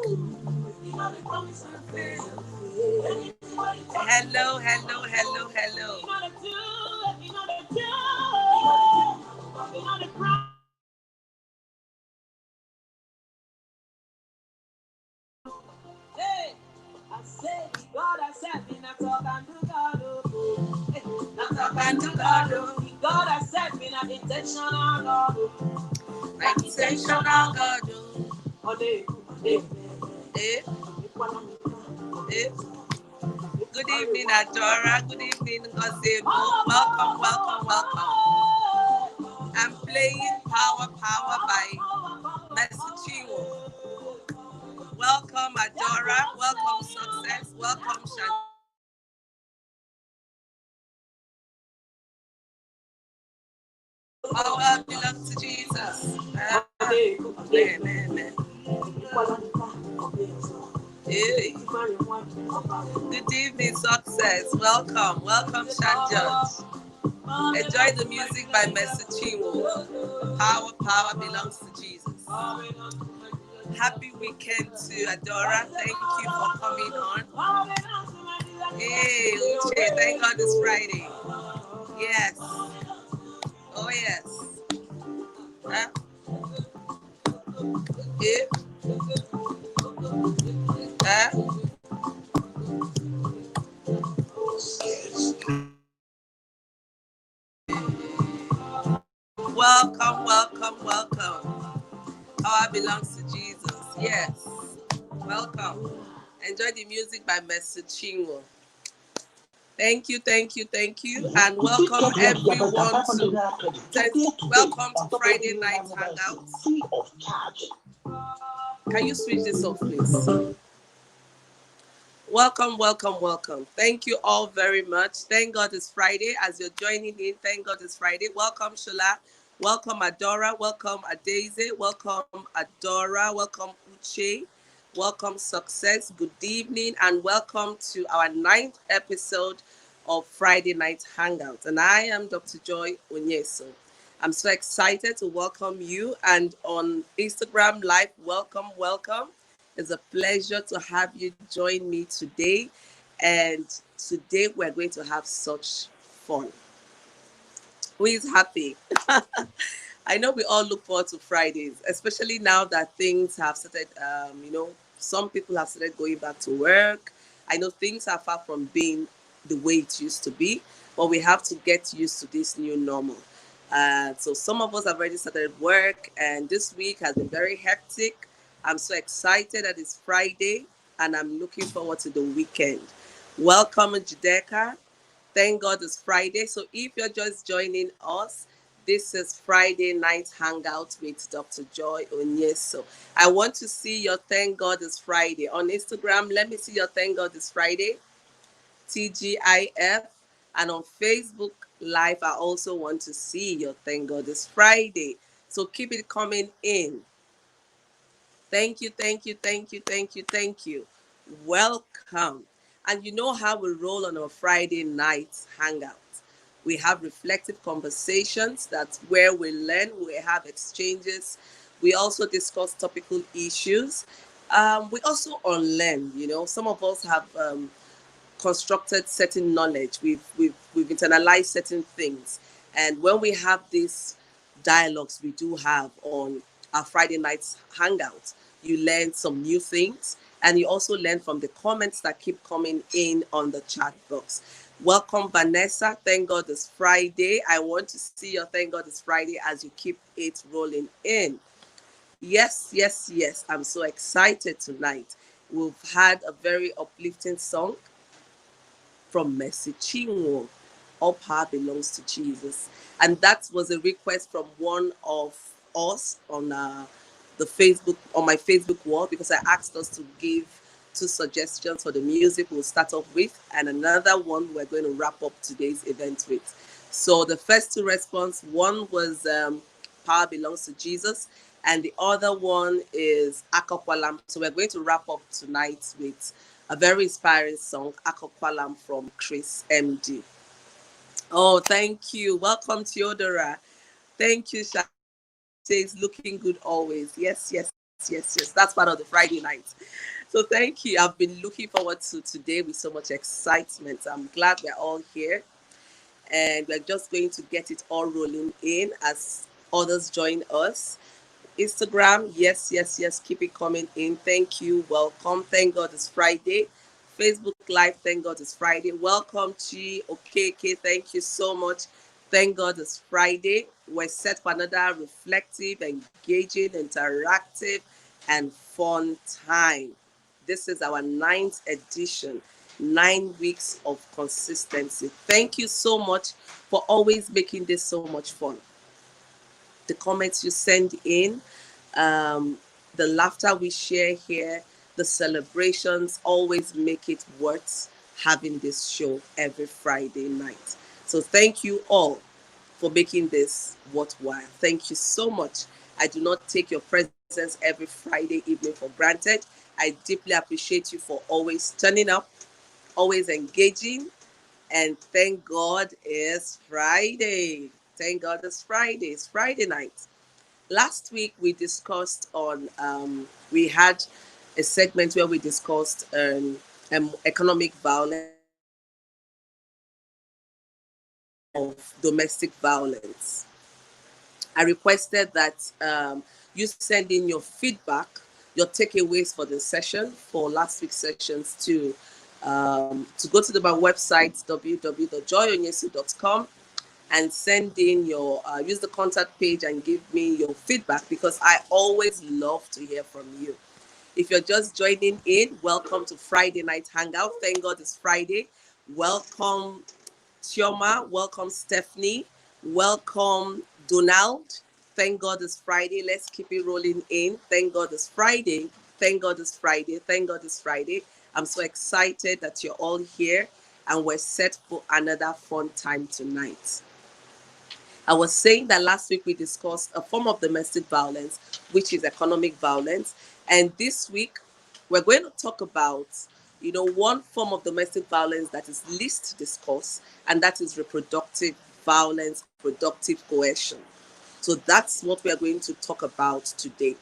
Hello, hello, hello, hello. Hey, I say, God has said me not talk and do God, oh. Not talk and do God, oh. God has said me not intentional God, oh. Not intentional God, oh. Eh, eh. Good evening, Adora. Good evening, Gazebo. Welcome, welcome, welcome. I'm playing Power Power by Messi. Welcome, Adora. Welcome, Success. Welcome, Shan. Power belongs to Jesus. Amen. Hey. Good evening, Success. Welcome, welcome, Shan Judge. Enjoy the music by Messi. Power, power belongs to Jesus. Happy weekend to Adora. Thank you for coming on. Hey, Uche, thank God it's Friday. Yes. Oh, yes. Huh? Yeah. Huh? Welcome, welcome, welcome. Power belongs to Jesus. Yes. Welcome. Enjoy the music by Messi Chinwo. Thank you, thank you, thank you, and welcome everyone welcome to Friday Night Hangout. Can you switch this off, please? Welcome, welcome, welcome. Thank you all very much. Thank God it's Friday. As you're joining in, thank God it's Friday. Welcome, Shola. Welcome, Adora. Welcome, Adeze. Welcome, Adora. Welcome, Uche. Welcome, Success. Good evening, and welcome to our 9th episode of Friday Night Hangout. And I am Dr. Joy Onyesoh. I'm so excited to welcome you. And on Instagram Live, welcome, welcome. It's a pleasure to have you join me today. And today we're going to have such fun. Who is happy? I know we all look forward to Fridays, especially now that things have started, some people have started going back to work. I know things are far from being the way it used to be, but we have to get used to this new normal. So some of us have already started work, and this week has been very hectic. I'm so excited that it's Friday, and I'm looking forward to the weekend. Welcome, Judeka. Thank God it's Friday. So if you're just joining us, this is Friday Night Hangout with Dr. Joy Onyesoh. I want to see your Thank God it's Friday. On Instagram, let me see your Thank God it's Friday, TGIF. And on Facebook Live, I also want to see your Thank God it's Friday. So keep it coming in. Thank you, thank you, thank you, thank you, thank you. Welcome. And you know how we roll on our Friday night hangout. We have reflective conversations. That's where we learn, we have exchanges. We also discuss topical issues. We also unlearn, some of us have constructed certain knowledge. We've internalized certain things. And when we have these dialogues we do have on our Friday nights hangout, you learn some new things, and you also learn from the comments that keep coming in on the chat box. Welcome, Vanessa. Thank God it's Friday. I want to see your Thank God it's Friday as you keep it rolling in. Yes, yes, yes. I'm so excited tonight. We've had a very uplifting song from Messi Chinwo. All power belongs to Jesus. And that was a request from one of us on my Facebook wall, because I asked us to give 2 suggestions for the music we'll start off with, and another one we're going to wrap up today's event with. So the first 2 responses, one was Power Belongs to Jesus, and the other one is Akokwalam. So we're going to wrap up tonight with a very inspiring song, Akokwalam from Chris MD. Oh, thank you. Welcome, Theodora. Thank you, Sha. Says looking good always. Yes, yes. yes. That's part of the Friday night. So thank you. I've been looking forward to today with so much excitement. I'm glad we're all here, and we're just going to get it all rolling in as others join us. Instagram, yes. Keep it coming in. Thank you. Welcome. Thank God it's Friday. Facebook Live, thank God it's Friday. Welcome, Chi. Okay. Thank you so much. Thank God it's Friday. We're set for another reflective, engaging, interactive, and fun time. This is our ninth edition, 9 weeks of consistency. Thank you so much for always making this so much fun. The comments you send in, um, the laughter we share here, the celebrations always make it worth having this show every Friday night. So thank you all for making this worthwhile. Thank you so much. I do not take your presence every Friday evening for granted. I deeply appreciate you for always turning up, always engaging, and thank God it's Friday. Thank God it's Friday. It's Friday night. Last week we discussed on we had a segment where we discussed economic violence of domestic violence. I requested that you send in your feedback, your takeaways for the session, for last week's sessions, to go to my website www.joyonyesoh.com and send in your use the contact page and give me your feedback, because I always love to hear from you. If you're just joining in, welcome to Friday Night Hangout. Thank God it's Friday. Welcome, Chioma. Welcome, Stephanie. Welcome, Donald. Thank God it's Friday. Let's keep it rolling in. Thank God it's Friday. Thank God it's Friday. Thank God it's Friday. I'm so excited that you're all here, and we're set for another fun time tonight. I was saying that last week we discussed a form of domestic violence, which is economic violence. And this week we're going to talk about, one form of domestic violence that is least discussed, and that is reproductive violence, reproductive coercion. So that's what we are going to talk about today.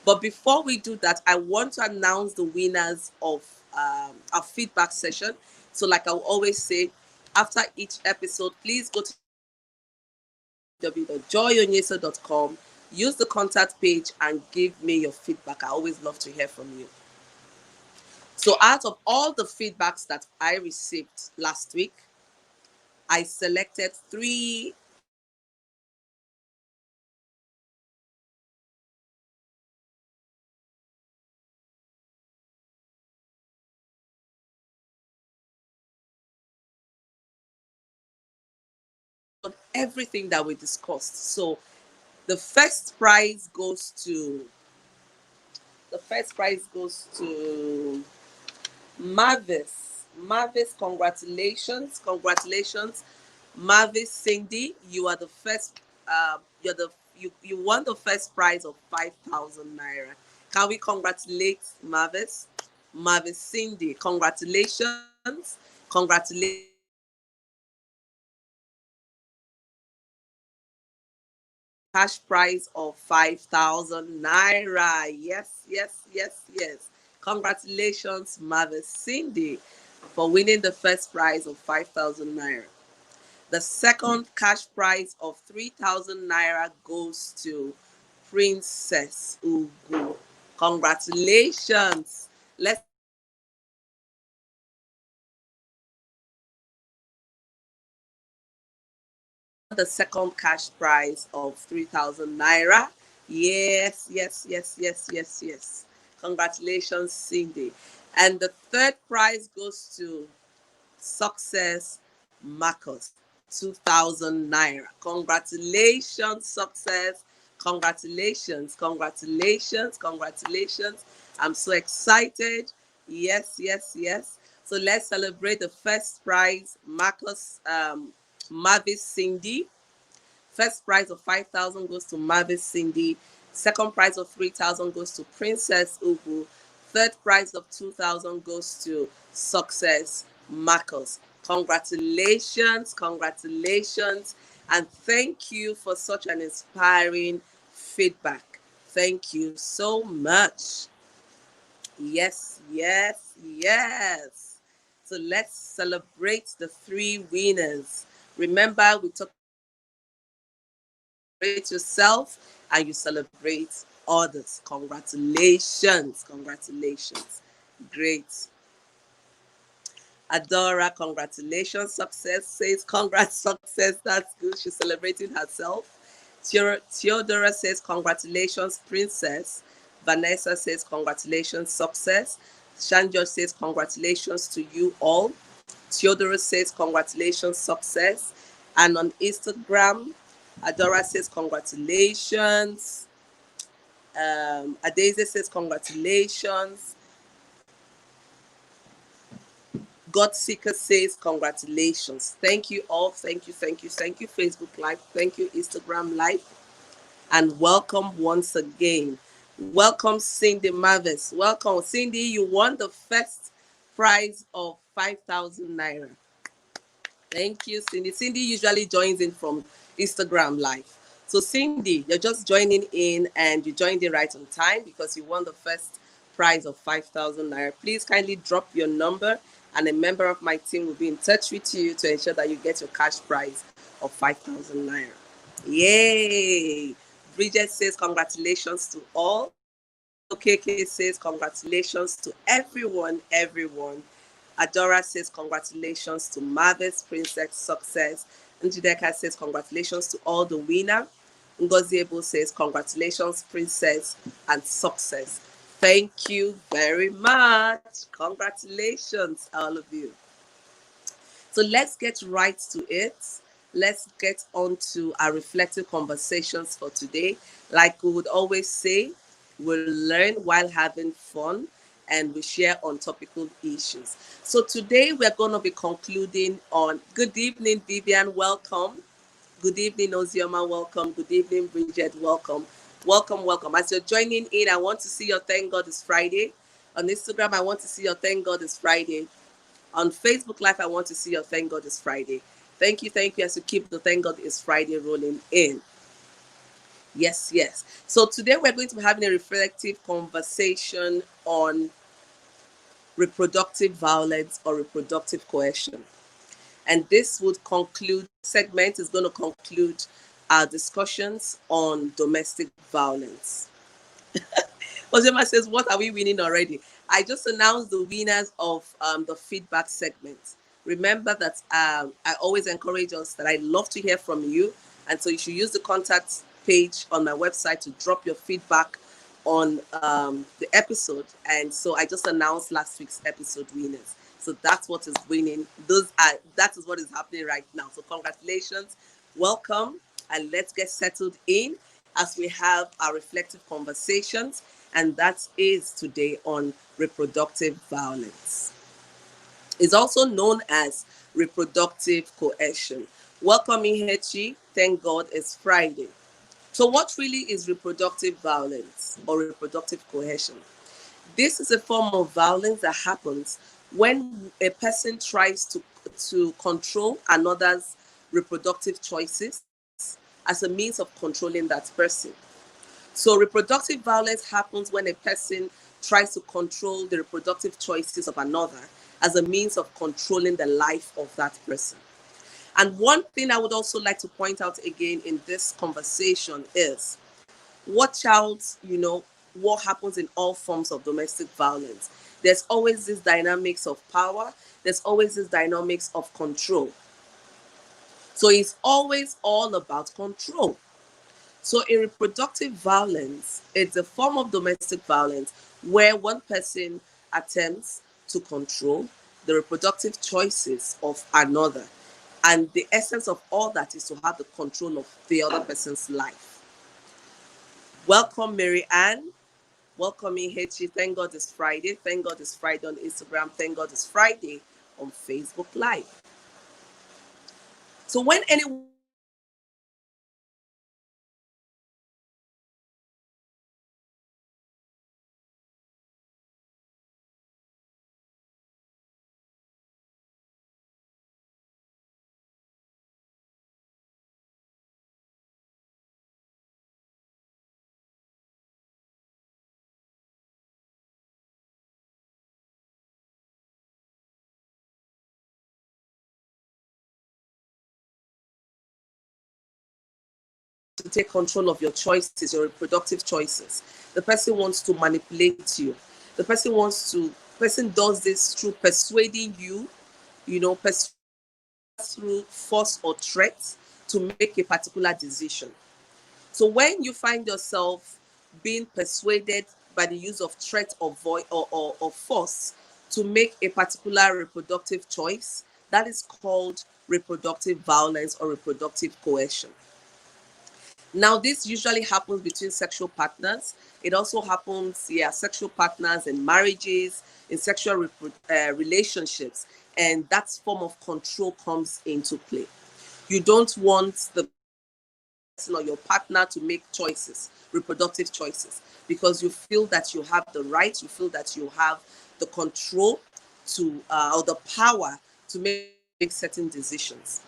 But before we do that, I want to announce the winners of our feedback session. So, like I will always say, after each episode, please go to www.joyonyesoh.com, use the contact page, and give me your feedback. I always love to hear from you. So, out of all the feedbacks that I received last week, I selected three on everything that we discussed. So, the first prize goes to Mavis. Mavis, congratulations. Mavis Cindy, you are the first. You won the first prize of 5,000 naira. Can we congratulate Mavis? Mavis Cindy, congratulations. Cash prize of 5,000 naira. Yes. Congratulations, Mother Cindy, for winning the first prize of 5,000 naira. The second cash prize of 3,000 naira goes to Princess Ugu. Congratulations. Let's the second cash prize of 3,000 naira. Yes. Congratulations, Cindy. And the third prize goes to Success Marcus, 2,000 naira. Congratulations, Success. Congratulations. I'm so excited. Yes. So let's celebrate the first prize, Marcus, Mavis Cindy. First prize of 5,000 goes to Mavis Cindy. Second prize of 3,000 goes to Princess Ubu. Third prize of 2,000 goes to Success Marcus. Congratulations, and thank you for such an inspiring feedback. Thank you so much. Yes, yes, yes. So let's celebrate the three winners. Remember, we talked about celebrate yourself and you celebrate others. Congratulations. Congratulations. Great. Adora, congratulations, success. Says, congrats, success. That's good. She's celebrating herself. Theodora says, congratulations, princess. Vanessa says, congratulations, success. Shanjo says, congratulations to you all. Theodora says, congratulations, success. And on Instagram, Adora says, congratulations. Adeze says, congratulations. God Seeker says, congratulations. Thank you all. Thank you, thank you, thank you, Facebook Live. Thank you, Instagram Live. And welcome once again. Welcome, Cindy Mavis. Welcome, Cindy. You won the first prize of 5,000 naira. Thank you, Cindy. Cindy usually joins in from Instagram Live. So, Cindy, you're just joining in and you joined in right on time because you won the first prize of 5,000 naira. Please kindly drop your number and a member of my team will be in touch with you to ensure that you get your cash prize of 5,000 naira. Yay! Bridget says, congratulations to all. KK says, congratulations to everyone, everyone. Adora says, congratulations to Marvis, Princess Success. Njideka says, congratulations to all the winner. Ngoziebo says, congratulations, Princess and Success. Thank you very much. Congratulations, all of you. So let's get right to it. Let's get on to our reflective conversations for today. Like we would always say, we'll learn while having fun and we share on topical issues. So today we're going to be concluding on good evening, Vivian, welcome. Good evening, Ozioma, welcome. Good evening, Bridget, welcome. Welcome, welcome. As you're joining in, I want to see your Thank God It's Friday. On Instagram, I want to see your Thank God It's Friday. On Facebook Live, I want to see your Thank God It's Friday. Thank you as you keep the Thank God It's Friday rolling in. Yes, yes. So today we're going to be having a reflective conversation on reproductive violence or reproductive coercion. And this would conclude, segment is going to conclude our discussions on domestic violence. Ozema says, what are we winning already? I just announced the winners of the feedback segment. Remember that I always encourage us that I love to hear from you. And so you should use the contact page on my website to drop your feedback on the episode. And so I just announced last week's episode winners. So that's what is winning. That is what is happening right now. So congratulations, welcome, and let's get settled in as we have our reflective conversations, and that is today on reproductive violence. It's also known as reproductive coercion. Welcome, Ihechi. Thank God it's Friday. So what really is reproductive violence or reproductive coercion? This is a form of violence that happens when a person tries to control another's reproductive choices as a means of controlling that person. So reproductive violence happens when a person tries to control the reproductive choices of another as a means of controlling the life of that person. And one thing I would also like to point out again in this conversation is watch out, what happens in all forms of domestic violence. There's always this dynamics of power, there's always this dynamics of control. So it's always all about control. So in reproductive violence, it's a form of domestic violence where one person attempts to control the reproductive choices of another. And the essence of all that is to have the control of the other person's life. Welcome, Mary Ann. Welcome, Ihechi. Thank God it's Friday. Thank God it's Friday on Instagram. Thank God it's Friday on Facebook Live. So when anyone to take control of your choices, your reproductive choices. The person wants to manipulate you. The person does this through persuading you, through force or threat to make a particular decision. So when you find yourself being persuaded by the use of threat or voice or force to make a particular reproductive choice, that is called reproductive violence or reproductive coercion. Now, this usually happens between sexual partners. It also happens, sexual partners in marriages, in sexual relationships, and that form of control comes into play. You don't want the person or your partner to make choices, reproductive choices, because you feel that you have the right, you feel that you have the control to or the power to make certain decisions.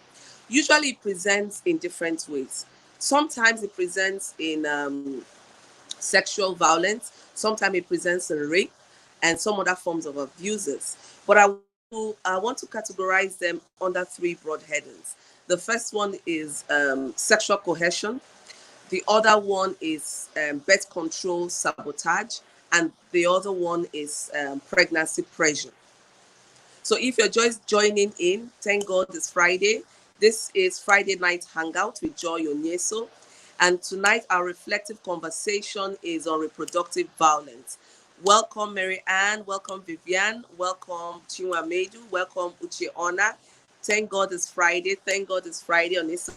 Usually it presents in different ways. Sometimes it presents in sexual violence, sometimes it presents in rape and some other forms of abuses. But I want to categorize them under three broad headings. The first one is sexual coercion. The other one is birth control sabotage. And the other one is pregnancy pressure. So if you're just joining in, thank God it's Friday. This is Friday Night Hangout with Joy Onyesoh. And tonight our reflective conversation is on reproductive violence. Welcome Mary Ann, welcome Vivian, welcome Chinwamedu, welcome Uche Ona. Thank God it's Friday. Thank God it's Friday on this.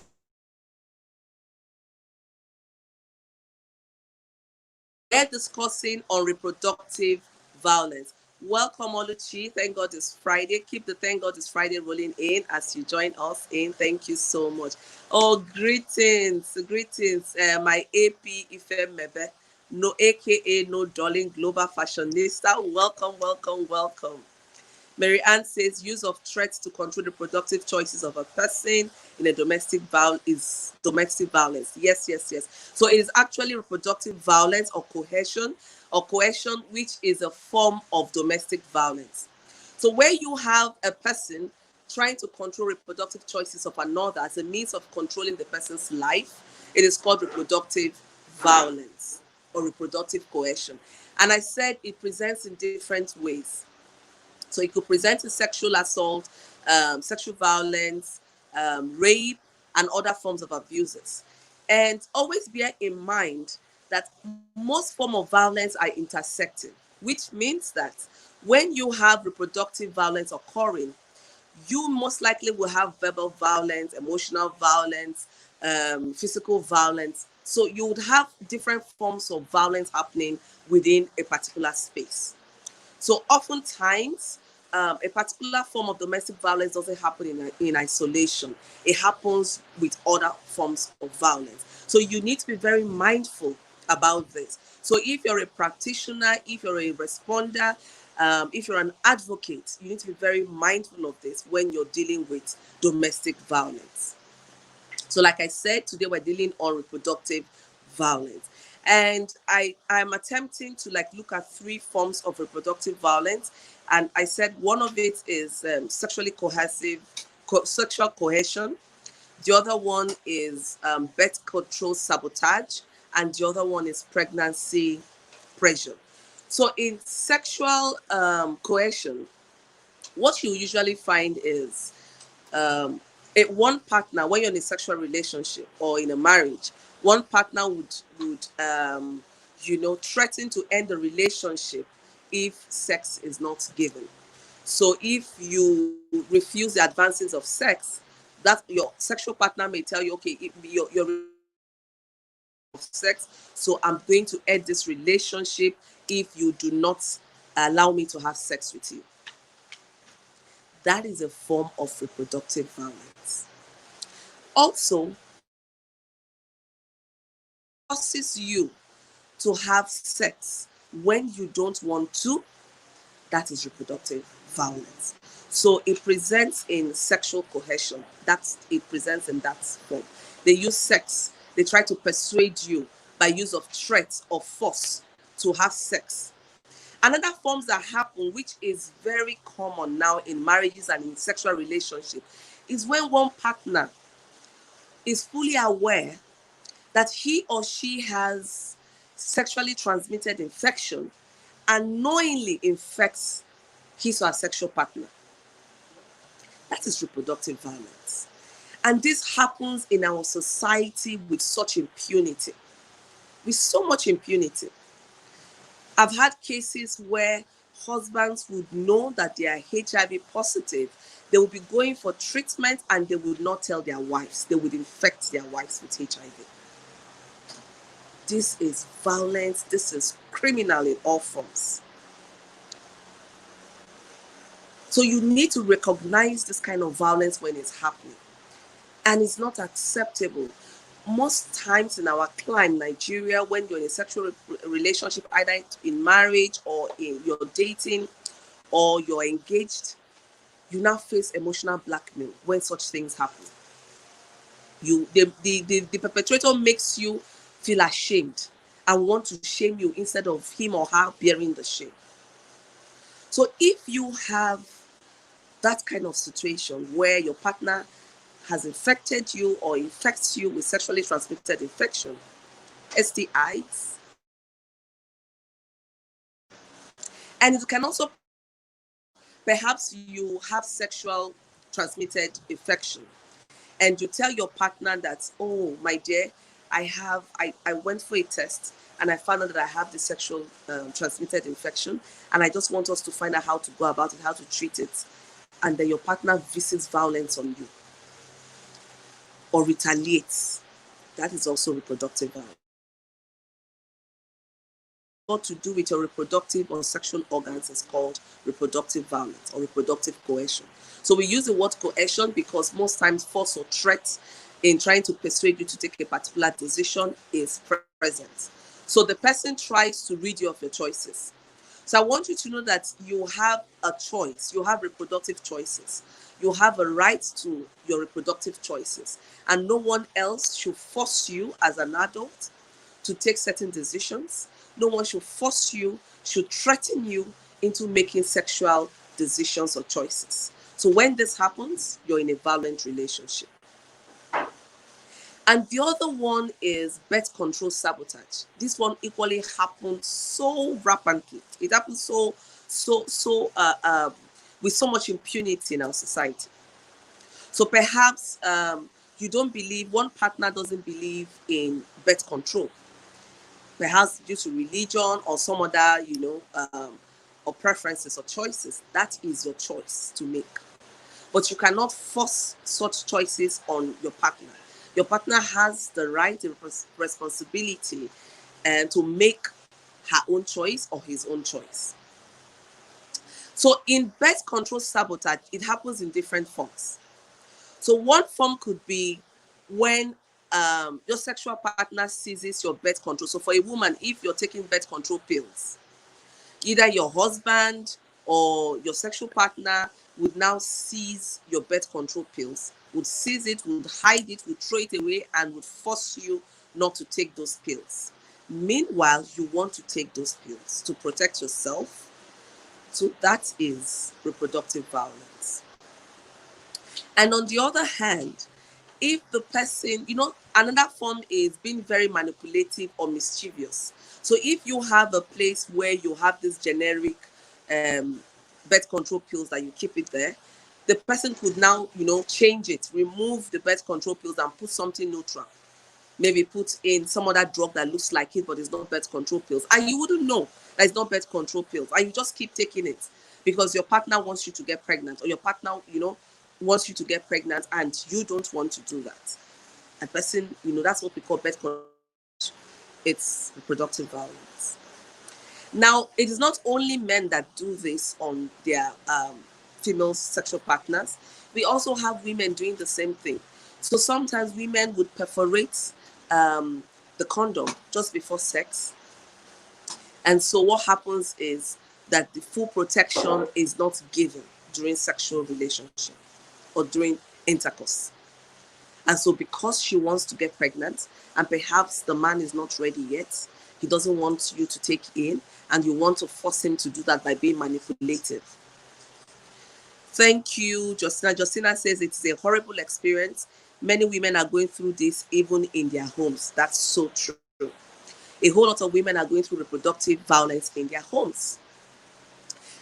We're discussing on reproductive violence. Welcome Oluchi. Thank God it's Friday. Keep the Thank God it's Friday rolling in as you join us in. Thank you so much. Oh, greetings, my AP Ife Mebe, no AKA no darling global fashionista. Welcome, welcome, welcome. Mary Ann says use of threats to control the reproductive choices of a person in a domestic violence is domestic violence. Yes, yes, yes. So it is actually reproductive violence or coercion, which is a form of domestic violence. So where you have a person trying to control reproductive choices of another as a means of controlling the person's life, it is called reproductive violence or reproductive coercion. And I said it presents in different ways. So it could present in sexual assault, sexual violence, rape, and other forms of abuses. And always bear in mind that most forms of violence are intersecting, which means that when you have reproductive violence occurring, you most likely will have verbal violence, emotional violence, physical violence. So you would have different forms of violence happening within a particular space. So oftentimes, a particular form of domestic violence doesn't happen in isolation. It happens with other forms of violence. So you need to be very mindful about this. So if you're a practitioner, if you're a responder, if you're an advocate, you need to be very mindful of this when you're dealing with domestic violence. So like I said, today we're dealing on reproductive violence. And I'm attempting to look at three forms of reproductive violence. And I said one of it is sexual coercion. The other one is birth control sabotage. And the other one is pregnancy pressure. So in sexual coercion, what you usually find is one partner, when you're in a sexual relationship or in a marriage, one partner would threaten to end the relationship if sex is not given. So if you refuse the advances of sex, that your sexual partner may tell you, okay, your sex, so I'm going to end this relationship if you do not allow me to have sex with you. That is a form of reproductive violence. Also, forces you to have sex when you don't want to, that is reproductive violence. So it presents in sexual coercion. It presents in that form. They use sex. They try to persuade you by use of threats or force to have sex. Another forms that happen, which is very common now in marriages and in sexual relationships, is when one partner is fully aware that he or she has sexually transmitted infection and knowingly infects his or her sexual partner. That is reproductive violence. And this happens in our society with such impunity, with so much impunity. I've had cases where husbands would know that they are HIV positive. They would be going for treatment and they would not tell their wives. They would infect their wives with HIV. This is violence. This is criminal in all forms. So you need to recognize this kind of violence when it's happening. And it's not acceptable. Most times in our climate, Nigeria, when you're in a sexual relationship, either in marriage or in you're dating or you're engaged, you now face emotional blackmail when such things happen. The perpetrator makes you feel ashamed and want to shame you instead of him or her bearing the shame. So if you have that kind of situation where your partner has infected you or infects you with sexually transmitted infection, STIs, and it can also, perhaps you have sexual transmitted infection and you tell your partner that, oh, my dear, I went for a test and I found out that I have the sexual transmitted infection and I just want us to find out how to go about it, how to treat it. And then your partner visits violence on you or retaliates. That is also reproductive violence. What to do with your reproductive or sexual organs is called reproductive violence or reproductive coercion. So we use the word coercion because most times force or threat in trying to persuade you to take a particular decision is present. So the person tries to rid you of your choices. So I want you to know that you have a choice. You have reproductive choices. You have a right to your reproductive choices. And no one else should force you as an adult to take certain decisions. No one should force you, should threaten you into making sexual decisions or choices. So when this happens, you're in a violent relationship. And the other one is birth control sabotage. This one equally happens so rapidly. It happens with so much impunity in our society. So perhaps you don't believe, one partner doesn't believe in birth control. Perhaps due to religion or some other, or preferences or choices. That is your choice to make. But you cannot force such choices on your partner. Your partner has the right and responsibility to make her own choice or his own choice. So in birth control sabotage, it happens in different forms. So one form could be when your sexual partner seizes your birth control. So for a woman, if you're taking birth control pills, either your husband or your sexual partner would now seize your birth control pills, would seize it, would hide it, would throw it away, and would force you not to take those pills. Meanwhile, you want to take those pills to protect yourself. So that is reproductive violence. And on the other hand, if the person, another form is being very manipulative or mischievous. So if you have a place where you have this generic birth control pills that you keep it there, the person could now, change it, remove the birth control pills and put something neutral. Maybe put in some other drug that looks like it, but it's not birth control pills. And you wouldn't know that it's not birth control pills. And you just keep taking it because your partner wants you to get pregnant, or your partner, wants you to get pregnant and you don't want to do that. A person, that's what we call birth control. It's reproductive violence. Now, it is not only men that do this on their female sexual partners. We also have women doing the same thing. So sometimes women would perforate the condom just before sex. And so what happens is that the full protection is not given during sexual relationship or during intercourse. And so because she wants to get pregnant and perhaps the man is not ready yet, he doesn't want you to take in, and you want to force him to do that by being manipulative. Thank you, Justina. Justina says it's a horrible experience. Many women are going through this even in their homes. That's so true. A whole lot of women are going through reproductive violence in their homes.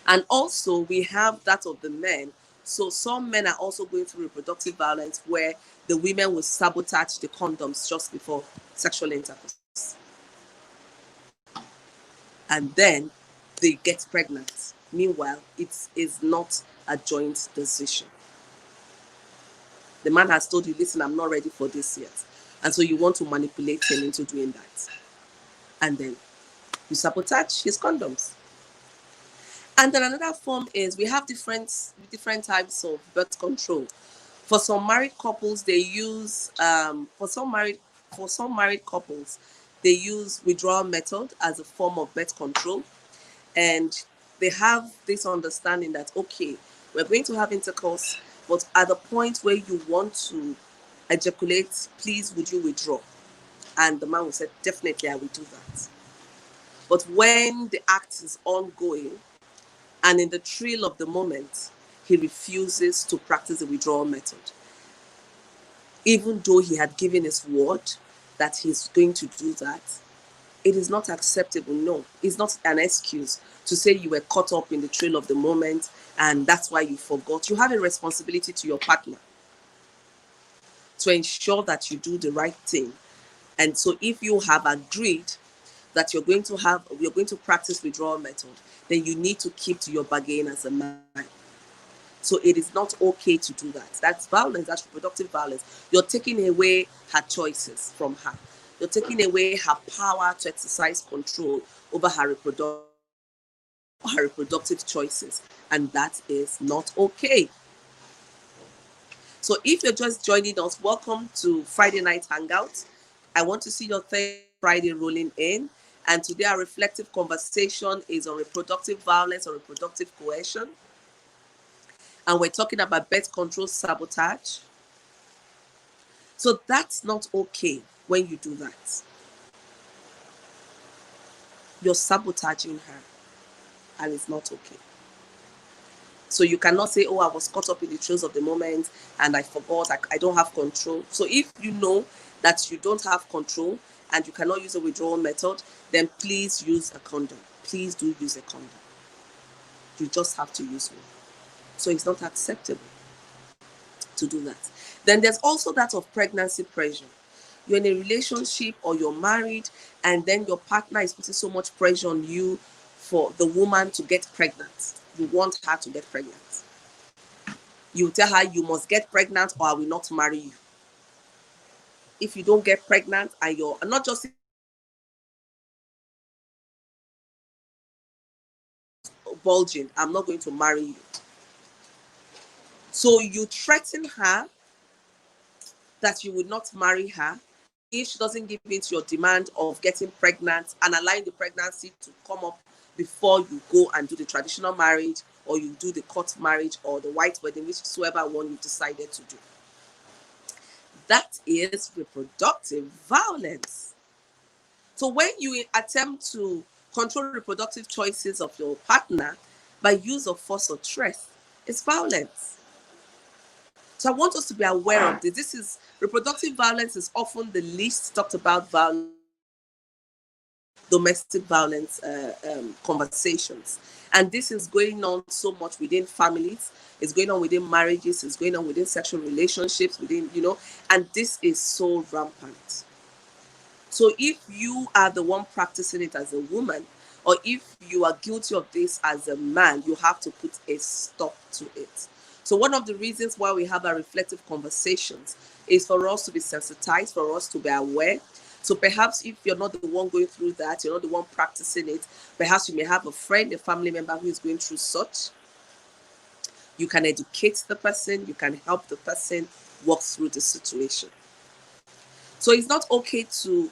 And also, we have that of the men. So, some men are also going through reproductive violence where the women will sabotage the condoms just before sexual intercourse. And then they get pregnant. Meanwhile, it is not a joint decision. The man has told you, listen, I'm not ready for this yet. And so you want to manipulate him into doing that. And then you sabotage his condoms. And then another form is we have different types of birth control. For some married couples, they use for some married couples, they use withdrawal method as a form of birth control, and they have this understanding that okay, we're going to have intercourse, but at the point where you want to ejaculate, please would you withdraw? And the man will say, definitely I will do that. But when the act is ongoing and in the thrill of the moment, he refuses to practice the withdrawal method, even though he had given his word that he's going to do that. It is not acceptable. No, it's not an excuse to say you were caught up in the thrill of the moment and that's why you forgot. You have a responsibility to your partner to ensure that you do the right thing. And so if you have agreed that you're going to practice withdrawal method, then you need to keep to your bargain as a man. So it is not okay to do that. That's violence. That's reproductive violence. You're taking away her choices from her. You're taking away her power to exercise control over her reproductive choices. And that is not okay. So if you're just joining us, welcome to Friday Night Hangout. I want to see your third Friday rolling in. And today our reflective conversation is on reproductive violence or reproductive coercion. And we're talking about birth control sabotage. So that's not okay when you do that. You're sabotaging her, and it's not okay. So you cannot say, oh, I was caught up in the thrills of the moment and I forgot, I don't have control. So if you know that you don't have control and you cannot use a withdrawal method, then please use a condom. Please do use a condom. You just have to use one. So it's not acceptable to do that. Then there's also that of pregnancy pressure. You're in a relationship or you're married, and then your partner is putting so much pressure on you for the woman to get pregnant. You want her to get pregnant. You tell her you must get pregnant or I will not marry you. If you don't get pregnant and you're not just bulging, I'm not going to marry you. So you threaten her that you would not marry her if she doesn't give in to your demand of getting pregnant and allowing the pregnancy to come up before you go and do the traditional marriage or you do the court marriage or the white wedding, whichever one you decided to do. That is reproductive violence. So when you attempt to control reproductive choices of your partner by use of force or threat, it's violence. So I want us to be aware of this. Reproductive violence is often the least talked about violence, domestic violence conversations. And this is going on so much within families. It's going on within marriages. It's going on within sexual relationships, and this is so rampant. So if you are the one practicing it as a woman, or if you are guilty of this as a man, you have to put a stop to it. So one of the reasons why we have our reflective conversations is for us to be sensitized, for us to be aware. So perhaps if you're not the one going through that, you're not the one practicing it, perhaps you may have a friend, a family member who is going through such. You can educate the person, you can help the person walk through the situation. So it's not okay to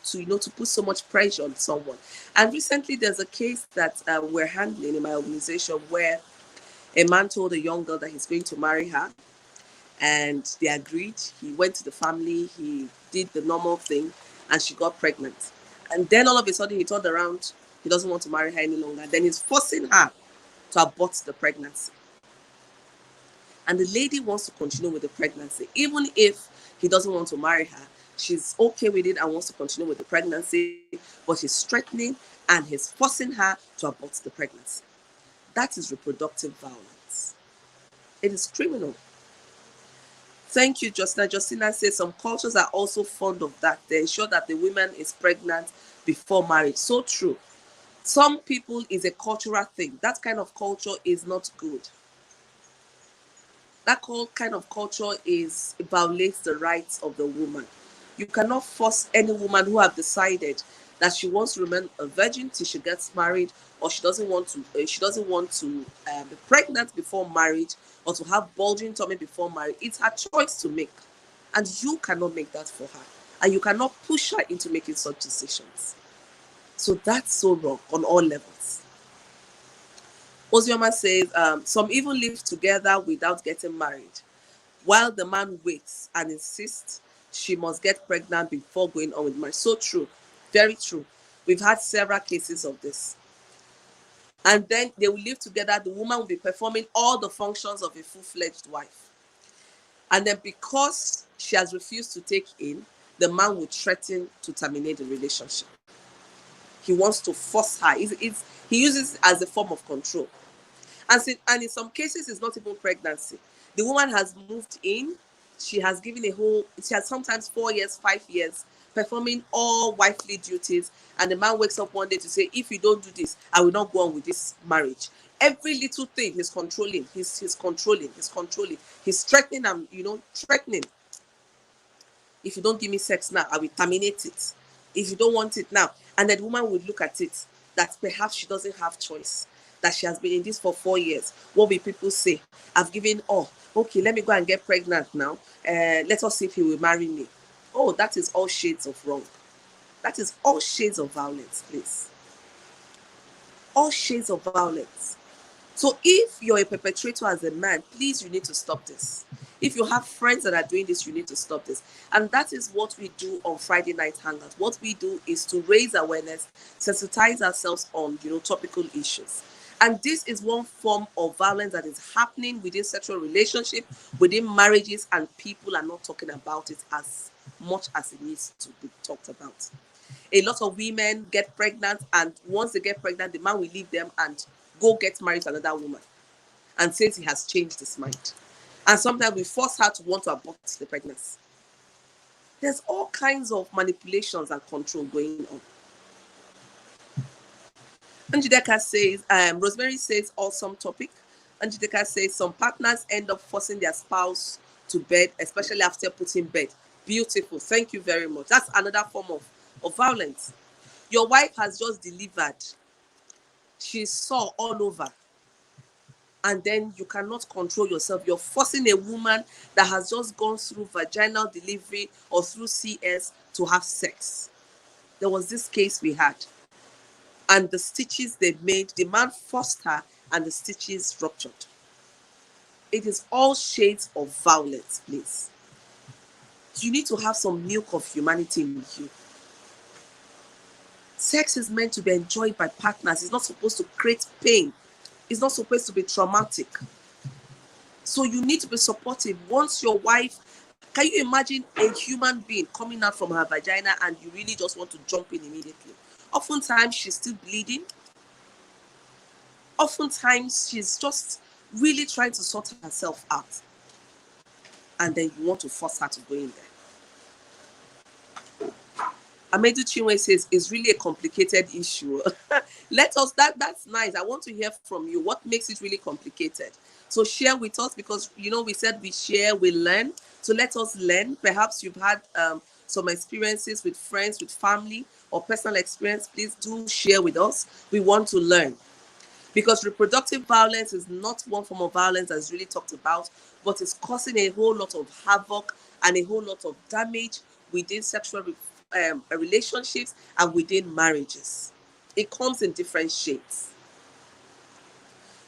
put so much pressure on someone. And recently there's a case that we're handling in my organization where a man told a young girl that he's going to marry her, and they agreed. He went to the family, he did the normal thing, and she got pregnant. And then all of a sudden he turned around, he doesn't want to marry her any longer. Then he's forcing her to abort the pregnancy. and the lady wants to continue with the pregnancy, even if he doesn't want to marry her. She's okay with it and wants to continue with the pregnancy, but he's threatening and he's forcing her to abort the pregnancy. That is reproductive violence. It is criminal. Thank you, Justina. Justina says some cultures are also fond of that. They ensure that the woman is pregnant before marriage. So true. Some people is a cultural thing. That kind of culture is not good. That kind of culture is violates the rights of the woman. You cannot force any woman who have decided that she wants to remain a virgin till she gets married, or she doesn't want to be pregnant before marriage, or to have bulging tummy before marriage. It's her choice to make, and you cannot make that for her, and you cannot push her into making such decisions. So that's so wrong on all levels. Ozioma says some even live together without getting married, while the man waits and insists she must get pregnant before going on with marriage. So true. Very true. We've had several cases of this. And then they will live together. The woman will be performing all the functions of a full-fledged wife. And then because she has refused to take in, the man will threaten to terminate the relationship. He wants to force her. He uses it as a form of control. And in some cases, it's not even pregnancy. The woman has moved in. She has sometimes 4 years, 5 years, performing all wifely duties. And the man wakes up one day to say, if you don't do this, I will not go on with this marriage. Every little thing he's controlling. He's controlling. He's threatening and, threatening. If you don't give me sex now, I will terminate it. If you don't want it now. And then the woman will look at it that perhaps she doesn't have choice, that she has been in this for 4 years. What will people say? I've given all. Okay, let me go and get pregnant now. Let us see if he will marry me. Oh, that is all shades of wrong. That is all shades of violence, please. All shades of violence. So if you're a perpetrator as a man, please, you need to stop this. If you have friends that are doing this, you need to stop this. And that is what we do on Friday Night Hangout. What we do is to raise awareness, sensitize ourselves on, topical issues. And this is one form of violence that is happening within sexual relationship, within marriages, and people are not talking about it as much as it needs to be talked about. A lot of women get pregnant, and once they get pregnant, the man will leave them and go get married to another woman and says he has changed his mind. And sometimes we force her to want to abort the pregnancy. There's all kinds of manipulations and control going on. Anjideka says, Rosemary says, awesome topic. Anjideka says, some partners end up forcing their spouse to bed, especially after putting bed. Beautiful. Thank you very much. That's another form of violence. Your wife has just delivered. She's sore all over. And then you cannot control yourself. You're forcing a woman that has just gone through vaginal delivery or through CS to have sex. There was this case we had. And the stitches they made, the man forced her and the stitches ruptured. It is all shades of violence, please. You need to have some milk of humanity in you. Sex is meant to be enjoyed by partners. It's not supposed to create pain. It's not supposed to be traumatic. So you need to be supportive. Once your wife, can you imagine a human being coming out from her vagina and you really just want to jump in immediately? Oftentimes she's still bleeding. Oftentimes she's just really trying to sort herself out. And then you want to force her to go in there. Amedu Chinwe says, it's really a complicated issue. That's nice. I want to hear from you. What makes it really complicated? So share with us, because, we said we share, we learn. So let us learn. Perhaps you've had some experiences with friends, with family, or personal experience. Please do share with us. We want to learn. Because reproductive violence is not one form of violence that's really talked about, but it's causing a whole lot of havoc and a whole lot of damage within sexual relationships and within marriages. It comes in different shades.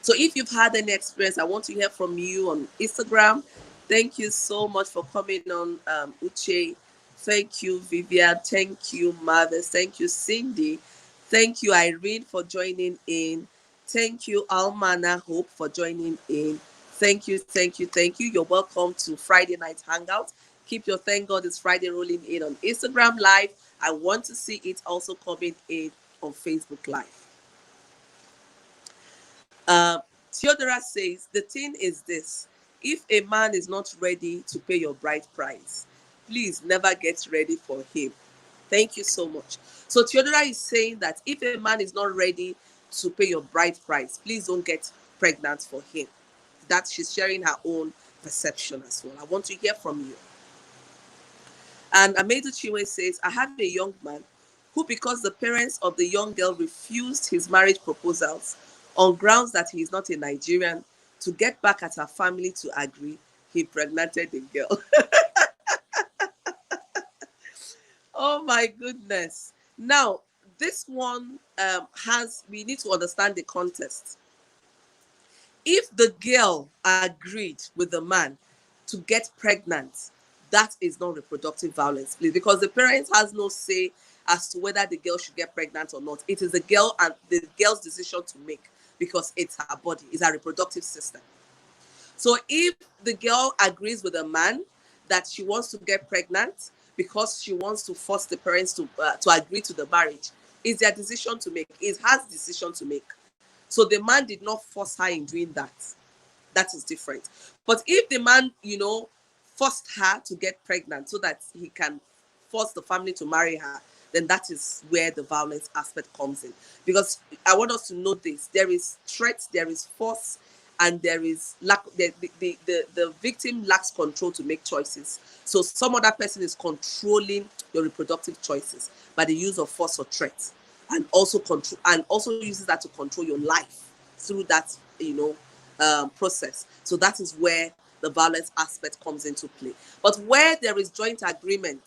So if you've had any experience, I want to hear from you on Instagram. Thank you so much for coming on, Uche. Thank you, Vivian. Thank you, Mothers. Thank you, Cindy. Thank you, Irene, for joining in. Thank you, Almana Hope, for joining in. Thank you, thank you, thank you. You're welcome to Friday Night Hangout. Keep your Thank God It's Friday rolling in on Instagram Live. I want to see it also coming in on Facebook Live. Theodora says, the thing is this. If a man is not ready to pay your bride price, please never get ready for him. Thank you so much. So Theodora is saying that if a man is not ready to pay your bride price, please don't get pregnant for him. That she's sharing her own perception as well. I want to hear from you. And Amedu Chiwe says, I have a young man who, because the parents of the young girl refused his marriage proposals on grounds that he is not a Nigerian, to get back at her family to agree, he impregnated the girl. Oh my goodness. Now, this one we need to understand the context. If the girl agreed with the man to get pregnant, that is not reproductive violence, please, because the parents has no say as to whether the girl should get pregnant or not. It is the girl and the girl's decision to make, because it's her body, it's her reproductive system. So if the girl agrees with a man that she wants to get pregnant because she wants to force the parents to agree to the marriage, it's their decision to make. It's her decision to make. So the man did not force her in doing that. That is different. But if the man, forced her to get pregnant so that he can force the family to marry her, then that is where the violence aspect comes in. Because I want us to know this. There is threat, there is force, and there is lack. The victim lacks control to make choices. So some other person is controlling your reproductive choices by the use of force or threat, and also uses that to control your life through that process. So that is where the violence aspect comes into play. But where there is joint agreement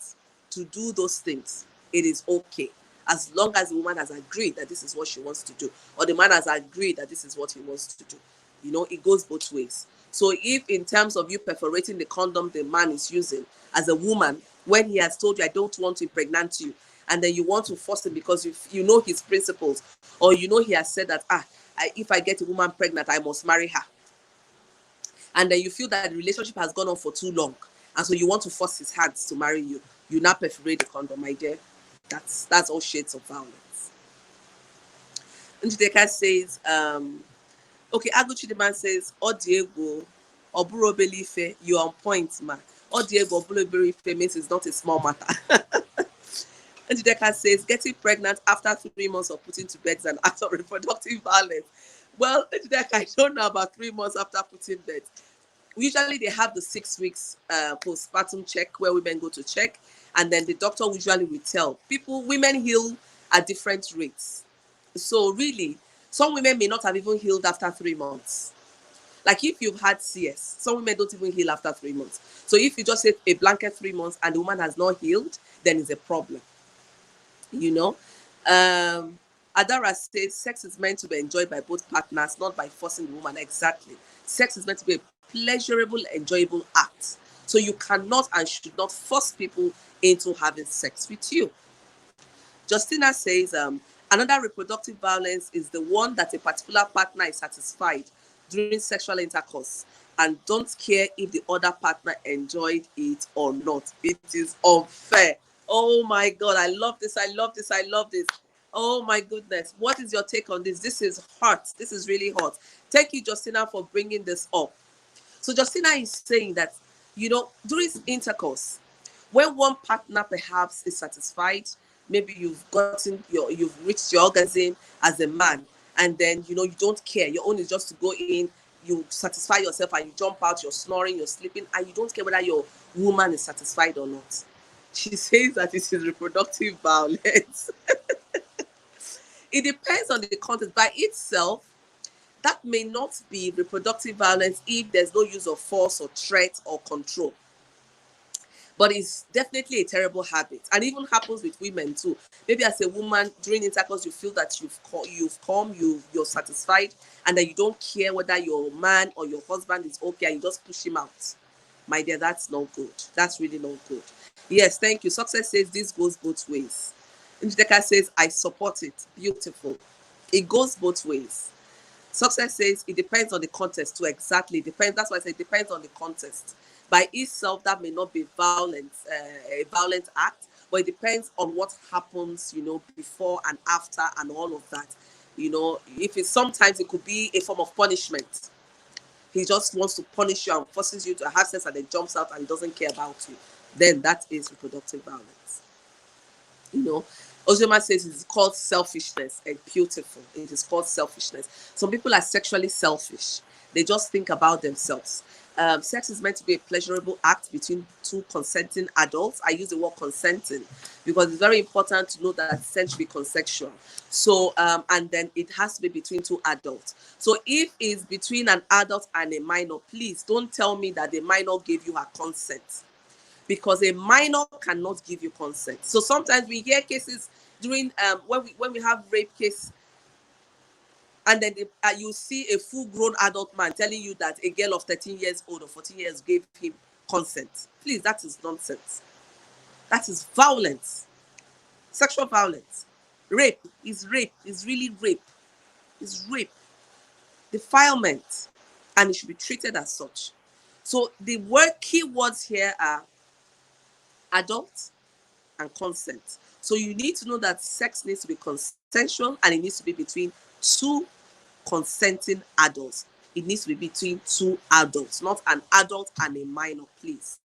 to do those things, it is okay, as long as the woman has agreed that this is what she wants to do, or the man has agreed that this is what he wants to do. It goes both ways. So if in terms of you perforating the condom the man is using as a woman, when he has told you, I don't want to impregnate you, and then you want to force him because you know his principles, or he has said that, if I get a woman pregnant, I must marry her. And then you feel that the relationship has gone on for too long, and so you want to force his hands to marry you. You now perforate the condom, my dear. That's all shades of violence. Njideka says, okay, Aguchi the man says, Diego, Oburobelife, you're on point, man. Diego, Oburobelife means it's not a small matter. Njideka says, getting pregnant after 3 months of putting to bed is an act of reproductive violence. Well, Njideka, I don't know about 3 months after putting bed. Usually they have the 6 weeks postpartum check where women go to check, and then the doctor usually will tell women heal at different rates. So really, some women may not have even healed after 3 months. Like if you've had CS, some women don't even heal after 3 months. So if you just say a blanket 3 months and the woman has not healed, then it's a problem. Adara says sex is meant to be enjoyed by both partners, not by forcing the woman. Exactly. Sex is meant to be a pleasurable, enjoyable act. So you cannot and should not force people into having sex with you. Justina says, another reproductive violence is the one that a particular partner is satisfied during sexual intercourse and don't care if the other partner enjoyed it or not. It is unfair. Oh my God, I love this. Oh my goodness. What is your take on this? This is hot. This is really hot. Thank you, Justina, for bringing this up. So Justina is saying that, during intercourse, when one partner perhaps is satisfied, maybe you've reached your orgasm as a man, and then, you don't care. Your own is just to go in, you satisfy yourself and you jump out, you're snoring, you're sleeping, and you don't care whether your woman is satisfied or not. She says that it is reproductive violence. It depends on the content. By itself, that may not be reproductive violence if there's no use of force or threat or control. But it's definitely a terrible habit, and even happens with women too. Maybe as a woman during intercourse, you feel that you're satisfied, and that you don't care whether your man or your husband is okay, and you just push him out. My dear, that's not good. That's really not good. Yes, thank you. Success says this goes both ways. Njideka says, I support it. Beautiful. It goes both ways. Success says it depends on the context too. Exactly, depends. That's why I say it depends on the context. By itself, that may not be violent, a violent act, but it depends on what happens, before and after and all of that. If it's sometimes it could be a form of punishment. He just wants to punish you and forces you to have sex and then jumps out and doesn't care about you. Then that is reproductive violence. Ozoma says it's called selfishness, and beautiful. It is called selfishness. Some people are sexually selfish. They just think about themselves. Sex is meant to be a pleasurable act between two consenting adults. I use the word consenting because it's very important to know that sex should be consensual. So, and then it has to be between two adults. So if it's between an adult and a minor, please don't tell me that the minor gave you her consent, because a minor cannot give you consent. So sometimes we hear cases during when we have rape case, and then you see a full-grown adult man telling you that a girl of 13 years old or 14 years gave him consent. Please, that is nonsense. That is violence. Sexual violence. Rape is rape. Is really rape. Is rape. Defilement. And it should be treated as such. So the key words here are adult and consent. So you need to know that sex needs to be consensual and it needs to be between two consenting adults. It needs to be between two adults, not an adult and a minor, please.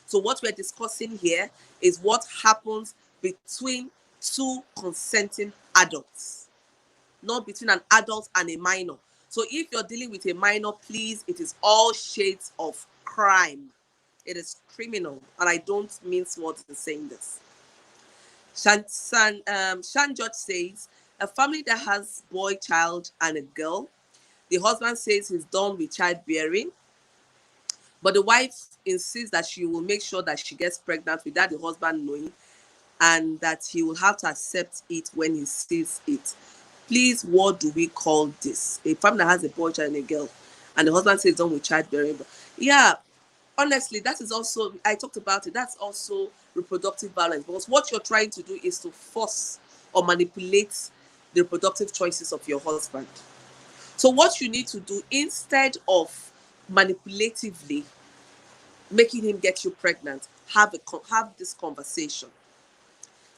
So what we're discussing here is what happens between two consenting adults, not between an adult and a minor. So if you're dealing with a minor, please, it is all shades of crime. It is criminal, and I don't mince words in saying this. Shan George says, a family that has boy child and a girl, the husband says he's done with childbearing, but the wife insists that she will make sure that she gets pregnant without the husband knowing, and that he will have to accept it when he sees it. Please, what do we call this? A family that has a boy child and a girl, and the husband says he's done with childbearing. Yeah, honestly, that is also, I talked about it, that's also reproductive violence, because what you're trying to do is to force or manipulate the reproductive choices of your husband. So what you need to do, instead of manipulatively making him get you pregnant, have this conversation.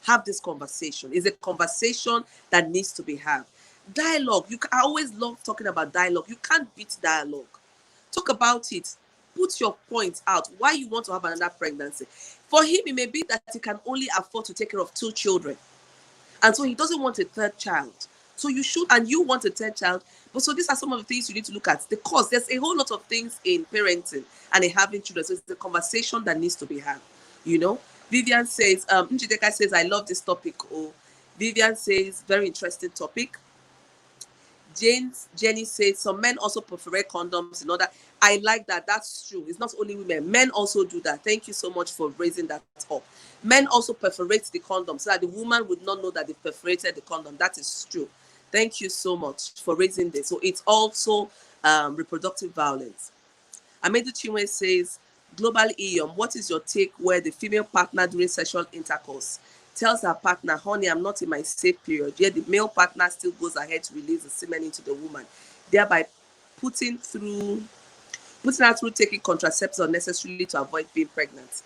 Have this conversation. It's a conversation that needs to be had. Dialogue. I always love talking about dialogue. You can't beat dialogue. Talk about it. Put your point out why you want to have another pregnancy. For him, it may be that he can only afford to take care of 2 children. And so he doesn't want a 3rd child. So you should, and you want a 3rd child. But so these are some of the things you need to look at. The cost. There's a whole lot of things in parenting and in having children. So it's a conversation that needs to be had. Vivian says, Njideka says, I love this topic. Oh, Vivian says, very interesting topic. Jenny says, some men also perforate condoms in order. I like that. That's true. It's not only women. Men also do that. Thank you so much for raising that up. Men also perforate the condom so that the woman would not know that they perforated the condom. That is true. Thank you so much for raising this. So it's also reproductive violence. Amedu Chinwe says, Global EOM, what is your take where the female partner during sexual intercourse tells her partner, honey, I'm not in my safe period, yet the male partner still goes ahead to release the semen into the woman, thereby putting her through taking contraceptives unnecessarily to avoid being pregnant?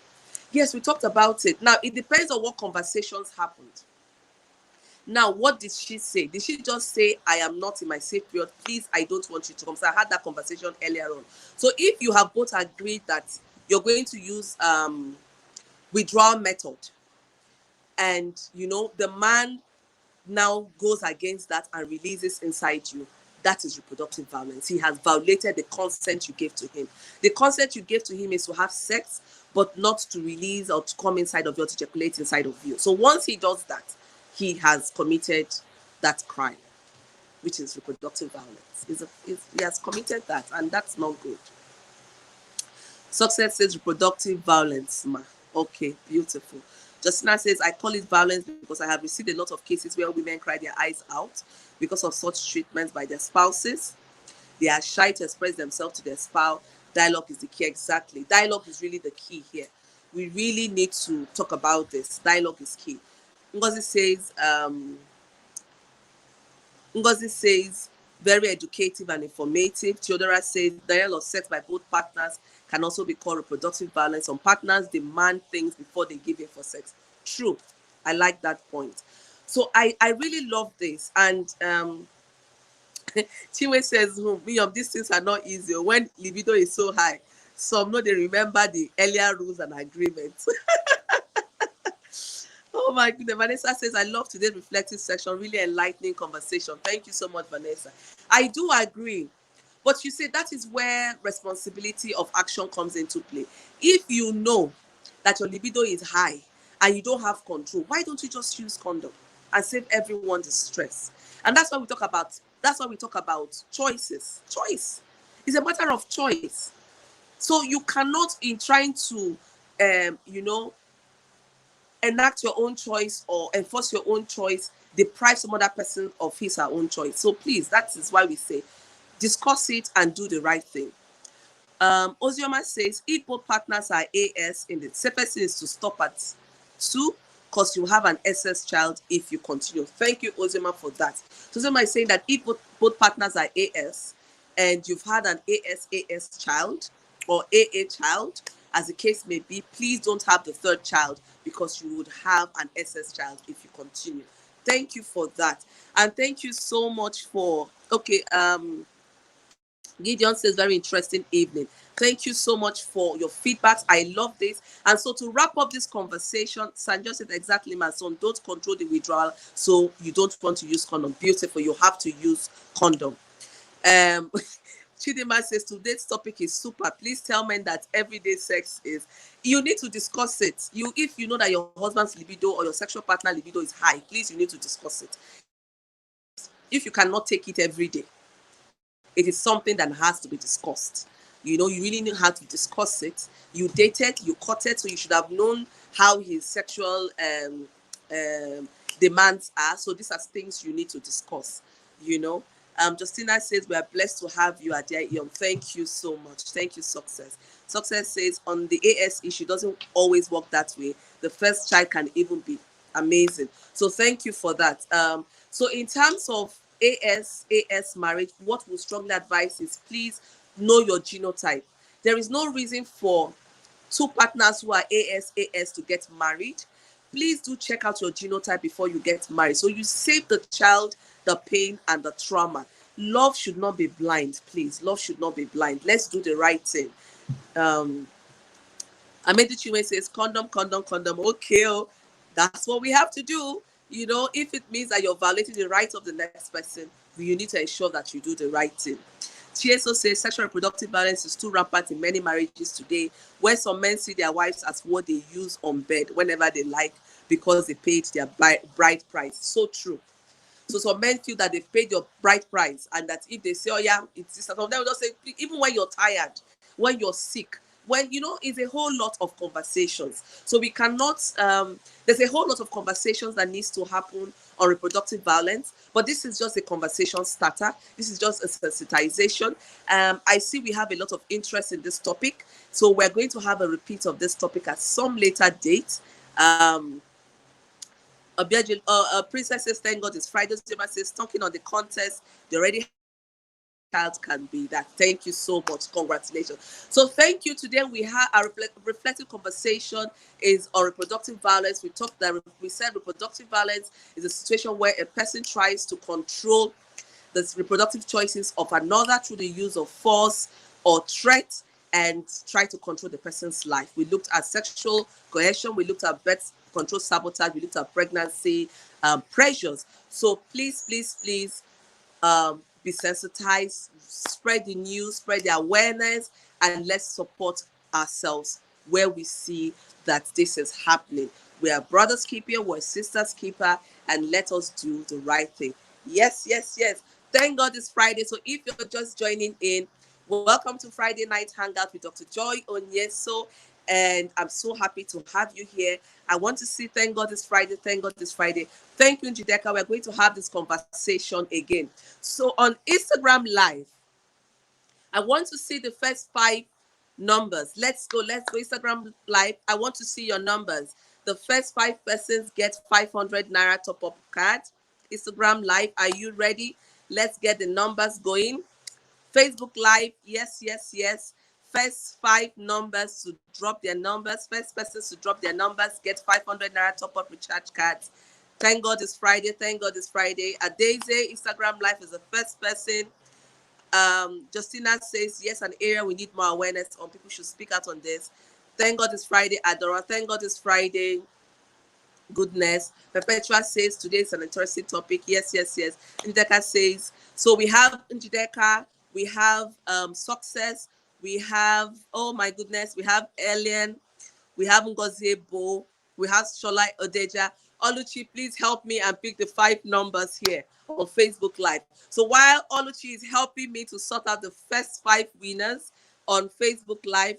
Yes, we talked about it. Now, it depends on what conversations happened. Now, what did she say? Did she just say, I am not in my safe period, please, I don't want you to come? So I had that conversation earlier on. So if you have both agreed that you're going to use withdrawal method, and the man now goes against that and releases inside you, that is reproductive violence. He has violated the consent you gave to him. The consent you gave to him is to have sex, but not to release or to come inside of you or to ejaculate inside of you. So once he does that, he has committed that crime, which is reproductive violence. He has committed that, and that's not good. Success says reproductive violence, ma. Okay, beautiful. Justina says, I call it violence because I have received a lot of cases where women cry their eyes out because of such treatment by their spouses. They are shy to express themselves to their spouse. Dialogue is the key. Exactly. Dialogue is really the key here. We really need to talk about this. Dialogue is key. Ngozi says, Very educative and informative. Theodora says denial of sex by both partners can also be called reproductive violence. Some partners demand things before they give in for sex. True. I like that point. So I really love this. And Chinwe says, me of these things are not easy. When libido is so high, some know they remember the earlier rules and agreements. Oh my goodness. Vanessa says, I love today's reflective section. Really enlightening conversation. Thank you so much, Vanessa. I do agree. But you see, that is where responsibility of action comes into play. If you know that your libido is high and you don't have control, why don't you just use condom and save everyone the stress? And that's why we talk about choices. Choice is a matter of choice. So you cannot, in trying to you know, enact your own choice or enforce your own choice, deprive some other person of his or her own choice. So please, that is why we say discuss it and do the right thing. Ozioma says, if both partners are AS, in the safest thing is to stop at 2 because you have an SS child if you continue. Thank you, Ozioma, for that. So Ozioma is saying that if both partners are AS and you've had an AS child or AA child, as the case may be, please don't have the third child because you would have an SS child if you continue. Thank you for that. And thank you so much for, okay, Gideon says, very interesting evening. Thank you so much for your feedbacks. I love this. And so to wrap up this conversation, Sanjo said, exactly, my son, don't control the withdrawal. So you don't want to use condom. Beautiful. You have to use condom. Chidima says, today's topic is super. Please tell men that everyday sex is, you need to discuss it. If you know that your husband's libido or your sexual partner libido is high, please, you need to discuss it. If you cannot take it every day, it is something that has to be discussed. You know, you really know how to discuss it. You dated, you courted, so you should have known how his sexual demands are. So these are things you need to discuss, you know. Justina says, we are blessed to have you, Adia Young. Thank you so much. Thank you, Success. Success says, on the AS issue, doesn't always work that way. The first child can even be amazing. So thank you for that. So in terms of AS marriage, what we strongly advise is please know your genotype. There is no reason for two partners who are AS to get married. Please do check out your genotype before you get married. So you save the child the pain and the trauma. Love should not be blind, please. Love should not be blind. Let's do the right thing. Amedi Chinwe says, condom. Okay, that's what we have to do. You know, if it means that you're violating the rights of the next person, you need to ensure that you do the right thing. Onyesoh says, sexual reproductive violence is too rampant in many marriages today, where some men see their wives as what they use on bed whenever they like because they paid their bride price. So true. So some men feel that they've paid your bride price, and that if they say, oh yeah, it's this, some of them will just say, even when you're tired, when you're sick, when, you know, it's a whole lot of conversations. So we cannot, there's a whole lot of conversations that needs to happen on reproductive violence, but this is just a conversation starter. This is just a sensitization. I see we have a lot of interest in this topic, so we're going to have a repeat of this topic at some later date. Princess says, thank God it's Friday. Jema says, talking on the contest, they already child can be that. Thank you so much. Congratulations. So thank you. Today we had our reflective conversation is on reproductive violence. We said reproductive violence is a situation where a person tries to control the reproductive choices of another through the use of force or threat and try to control the person's life. We looked at sexual coercion. We looked at birth control sabotage. We looked at pregnancy pressures. So please, be sensitized, spread the news, spread the awareness, and let's support ourselves where we see that this is happening. We are brothers keeper, we're sisters keeper, and let us do the right thing. Yes. Thank God it's Friday. So if you're just joining in, welcome to Friday Night Hangout with Dr. Joy Onyesoh. And I'm so happy to have you here. I want to say thank God it's Friday. Thank God it's Friday. Thank you, Njideka. We're going to have this conversation again. So on Instagram Live, I want to see the first 5 numbers. Let's go Instagram Live. I want to see your numbers. The first 5 persons get 500 Naira top-up card. Instagram Live, are you ready? Let's get the numbers going. Facebook Live, yes, yes, yes. First 5 numbers to drop their numbers. First persons to drop their numbers get 500 naira top up recharge cards. Thank God it's Friday. Thank God it's Friday. Adeze, Instagram Live is the first person. Justina says, yes, an area we need more awareness on. People should speak out on this. Thank God it's Friday. Adora, thank God it's Friday. Goodness. Perpetua says, today is an interesting topic. Yes, yes, yes. Njideka says, so we have Njideka, we have success, we have, oh my goodness, we have Alien, we have Ngozi Bo, we have Sholai Odeja. Oluchi, please help me and pick the 5 numbers here on Facebook Live. So while Oluchi is helping me to sort out the first 5 winners on Facebook Live,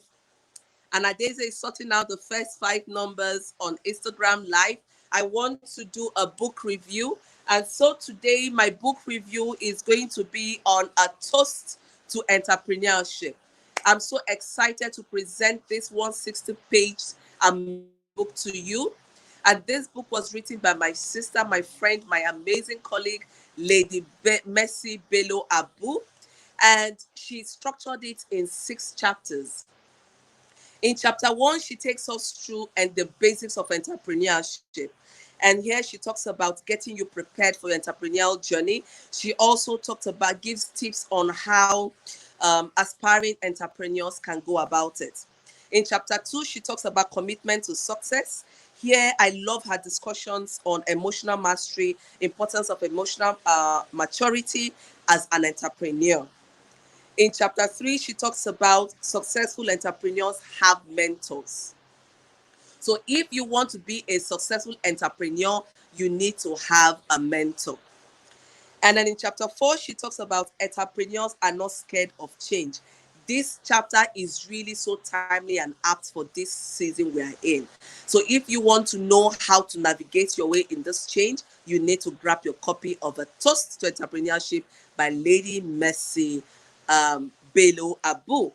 and Adeze is sorting out the first 5 numbers on Instagram Live, I want to do a book review. And so today, my book review is going to be on A Toast to Entrepreneurship. I'm so excited to present this 160-page amazing book to you. And this book was written by my sister, my friend, my amazing colleague, Lady Mercy Bello Abu. And she structured it in 6 chapters. In chapter 1, she takes us through and the basics of entrepreneurship. And here she talks about getting you prepared for your entrepreneurial journey. She also talks about, gives tips on how aspiring entrepreneurs can go about it. In chapter 2, she talks about commitment to success. Here, I love her discussions on emotional mastery, importance of emotional maturity as an entrepreneur. In chapter 3, she talks about successful entrepreneurs have mentors. So if you want to be a successful entrepreneur, you need to have a mentor. And then in chapter 4, she talks about entrepreneurs are not scared of change. This chapter is really so timely and apt for this season we are in. So if you want to know how to navigate your way in this change, you need to grab your copy of A Toast to Entrepreneurship by Lady Mercy Bello Abu.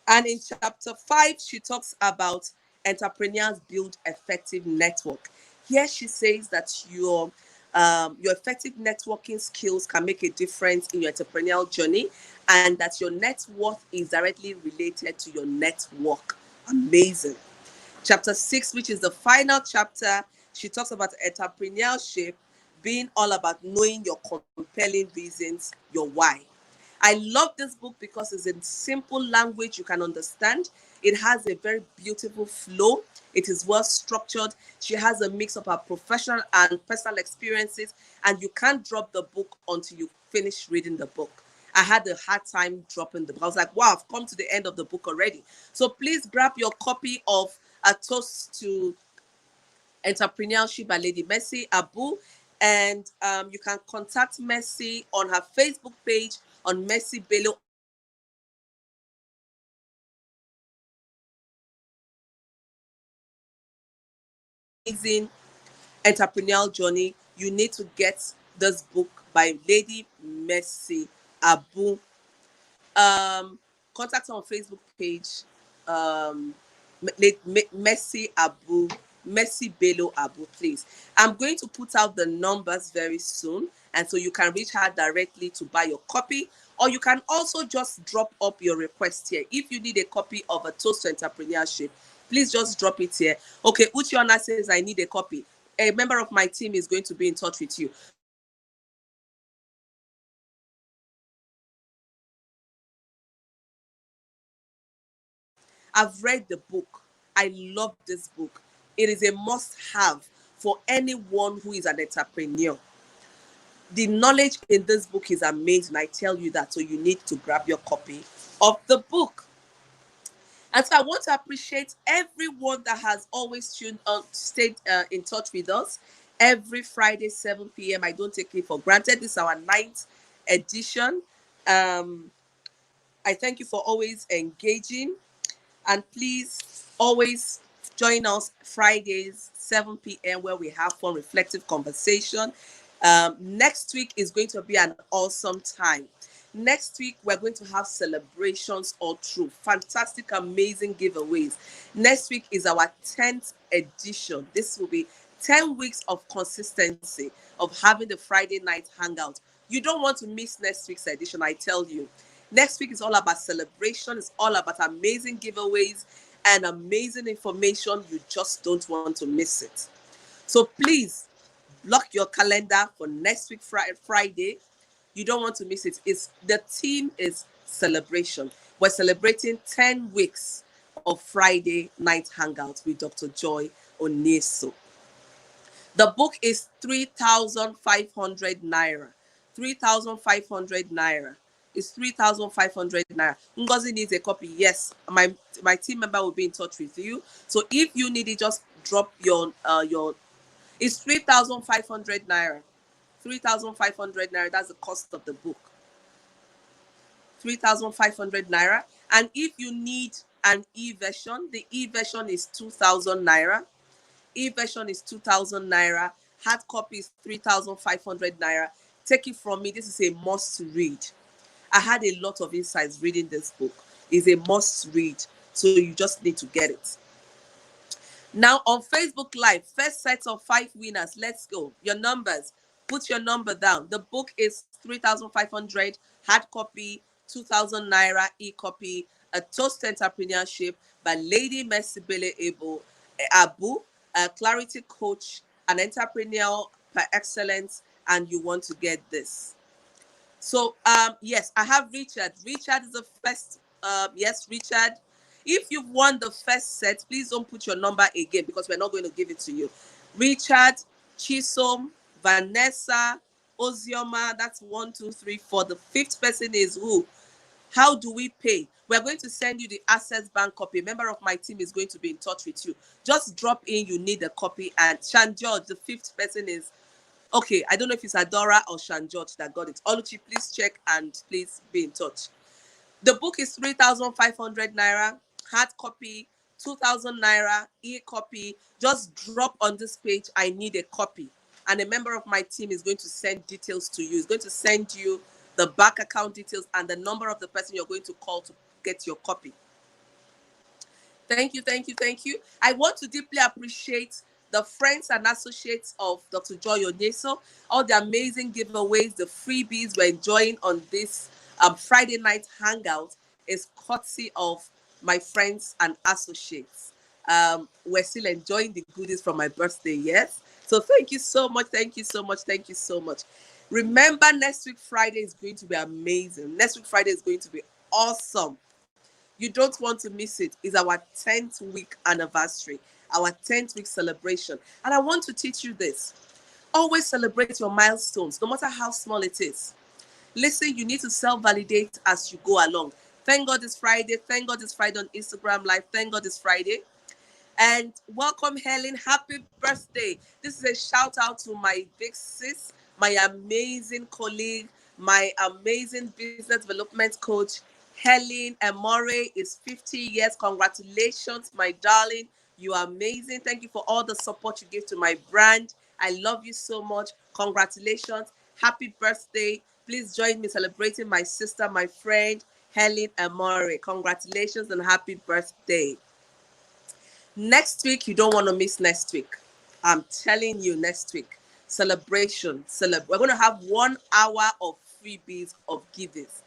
And in chapter 5, she talks about entrepreneurs build effective network. Here she says that your effective networking skills can make a difference in your entrepreneurial journey, and that your net worth is directly related to your network. Amazing. Chapter 6, which is the final chapter, she talks about entrepreneurship being all about knowing your compelling reasons, your why. I love this book because it's in simple language you can understand. It has a very beautiful flow. It is well structured. She has a mix of her professional and personal experiences, and you can't drop the book until you finish reading the book. I had a hard time dropping the book. I was like, wow, I've come to the end of the book already. So please grab your copy of A Toast to Entrepreneurship by Lady Mercy Abu. And you can contact Mercy on her Facebook page on Mercy Bello. Amazing entrepreneurial journey. You need to get this book by Lady Mercy Abu. Contact her on Facebook page. Um, Mercy Abu, Mercy Bello Abu, please. I'm going to put out the numbers very soon, and so you can reach her directly to buy your copy, or you can also just drop up your request here. If you need a copy of A Toast to Entrepreneurship, please just drop it here. Okay, Uchiona says I need a copy. A member of my team is going to be in touch with you. I've read the book. I love this book. It is a must-have for anyone who is an entrepreneur. The knowledge in this book is amazing. I tell you that. So you need to grab your copy of the book. And so I want to appreciate everyone that has always stayed in touch with us every Friday, 7 p.m. I don't take it for granted. This is our 9th edition. I thank you for always engaging. And please always join us Fridays, 7 p.m., where we have fun, reflective conversation. Next week is going to be an awesome time. Next week, we're going to have celebrations all through. Fantastic, amazing giveaways. Next week is our 10th edition. This will be 10 weeks of consistency of having the Friday night hangout You don't want to miss next week's edition, I tell you. Next week is all about celebration. It's all about amazing giveaways and amazing information. You just don't want to miss it. So please block your calendar for next week, Friday. You don't want to miss it. The theme is celebration. We're celebrating 10 weeks of Friday night hangout with Dr. Joy Onyesoh. The book is 3,500 naira. 3,500 naira. It's 3,500 naira. Ngozi needs a copy. Yes, my team member will be in touch with you. So if you need it, just drop your. It's 3,500 naira. 3,500 naira. That's the cost of the book. 3,500 naira. And if you need an e-version, the e-version is 2,000 naira. E-version is 2,000 naira. Hard copy is 3,500 naira. Take it from me. This is a must read. I had a lot of insights reading this book. It's a must read. So you just need to get it. Now on Facebook Live, first set of 5 winners. Let's go. Your numbers. Put your number down. The book is 3,500. Hard copy, 2,000 naira. E-copy. A Toast Entrepreneurship by Lady Mesibele Abu, a clarity coach, an entrepreneur per excellence, and you want to get this. So yes, I have Richard. Richard is the first. Yes, Richard. If you've won the first set, please don't put your number again because we're not going to give it to you. Richard, Chisom, Vanessa, Ozioma. That's 1, 2, 3, 4. The 5th person is who? How do we pay? We're going to send you the Access Bank copy. A member of my team is going to be in touch with you. Just drop in, you need a copy. And Shan George, the 5th person is, okay, I don't know if it's Adora or Shan George that got it. Oluchi, please check and please be in touch. The book is 3,500 naira. Hard copy, 2,000 naira. E-copy. Just drop on this page, I need a copy. And a member of my team is going to send details to you. It's going to send you the bank account details and the number of the person you're going to call to get your copy. Thank you, thank you, thank you. I want to deeply appreciate the friends and associates of Dr. Joy Onyesoh, all the amazing giveaways, the freebies we're enjoying on this Friday night hangout is courtesy of my friends and associates. We're still enjoying the goodies from my birthday, yes? So thank you so much, thank you so much, thank you so much. Remember, next week Friday is going to be amazing. Next week Friday is going to be awesome. You don't want to miss it. It's our 10th week anniversary, our 10th week celebration. And I want to teach you this. Always celebrate your milestones, no matter how small it is. Listen, you need to self-validate as you go along. Thank God it's Friday. Thank God it's Friday on Instagram Live. Thank God it's Friday. And welcome, Helen. Happy birthday. This is a shout out to my big sis, my amazing colleague, my amazing business development coach, Helen Amore is 50 years. Congratulations, my darling. You are amazing. Thank you for all the support you give to my brand. I love you so much. Congratulations. Happy birthday. Please join me celebrating my sister, my friend, Helen Amore. Congratulations and happy birthday. Next week, you don't want to miss next week. I'm telling you, next week, celebration. We're going to have 1 hour of freebies, of givers.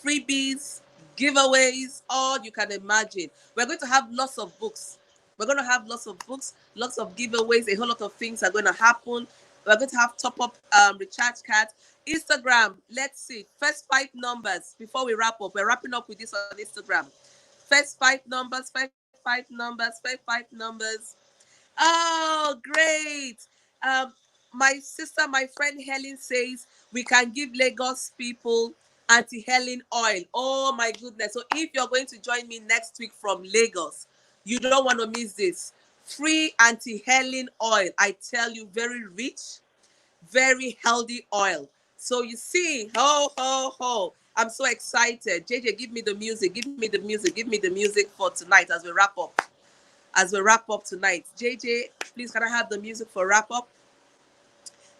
Freebies, giveaways, all you can imagine. We're going to have lots of books. We're going to have lots of books, lots of giveaways. A whole lot of things are going to happen. We're going to have top-up recharge cards. Instagram, let's see. First 5 numbers before we wrap up. We're wrapping up with this on Instagram. First 5 numbers, first 5 numbers, first 5 numbers. Oh, great. My sister, my friend Helen says we can give Lagos people anti-Helen oil. Oh my goodness. So if you're going to join me next week from Lagos, you don't want to miss this. Free anti-Helen oil. I tell you, very rich, very healthy oil. So you see, ho, ho, ho. I'm so excited. JJ, give me the music. Give me the music. Give me the music for tonight as we wrap up. As we wrap up tonight. JJ, please can I have the music for wrap up?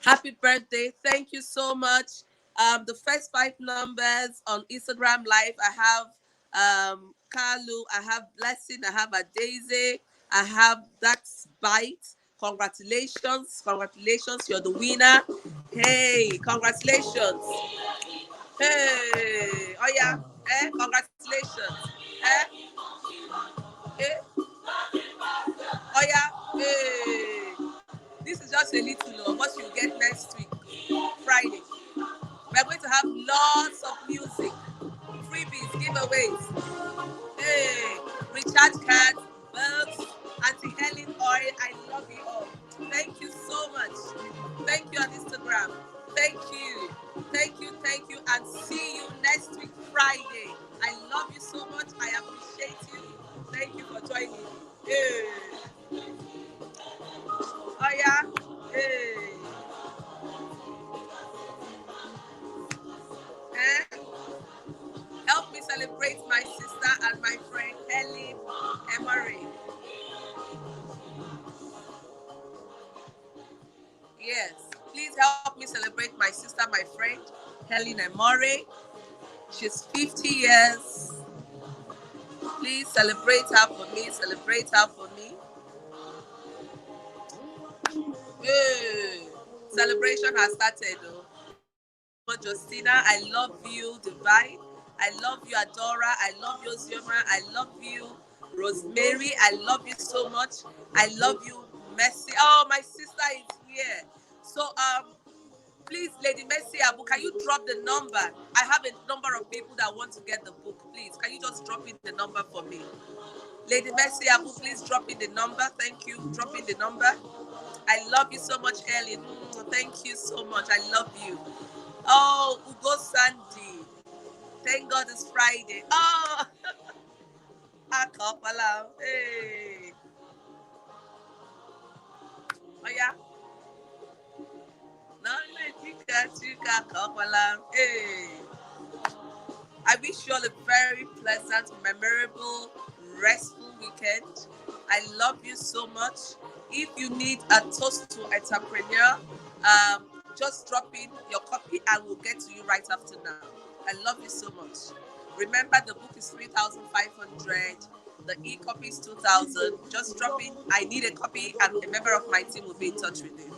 Happy birthday. Thank you so much. The first 5 numbers on Instagram Live, I have Kalu, I have Blessing, I have Adaise, I have Dax Bite. Congratulations. Congratulations. You're the winner. Hey, congratulations. Hey, oh yeah, congratulations. Eh, oh yeah, hey. This is just a little of what you get next week, Friday. We're going to have lots of music, freebies, giveaways. Hey, recharge cards, books, Auntie Helen Oil. I love you all. Thank you so much. Thank you on Instagram. Thank you. Thank you, and see you next week, Friday. I love you so much. I appreciate you. Thank you for joining. Hey. Oh yeah. Hey. Eh? Help me celebrate my sister and my friend Helen Emery. Yes, please help me celebrate my sister, my friend Helen Emery. She's 50 years. Please celebrate her for me. Celebrate her for me. Hey. Celebration has started. Oh. Thank you so much, Justina. I love you, Divine. I love you, Adora. I love you, Zioma. I love you, Rosemary. I love you so much. I love you, Mercy. Oh, my sister is here. So, please, Lady Mercy Abu, can you drop the number? I have a number of people that want to get the book. Please, can you just drop in the number for me? Lady Mercy Abu, please drop in the number. Thank you. Drop in the number. I love you so much, Ellen. Thank you so much. I love you. Oh, Ugo Sandy. Thank God it's Friday. Oh, Akopala. Hey. Oh, yeah. No, Chika, Akopala. Hey. I wish you all a very pleasant, memorable, restful weekend. I love you so much. If you need a toast to entrepreneur, just drop in your copy and we'll get to you right after now. I love you so much. Remember, the book is 3,500. The e-copy is 2,000. Just drop in. I need a copy, and a member of my team will be in touch with you.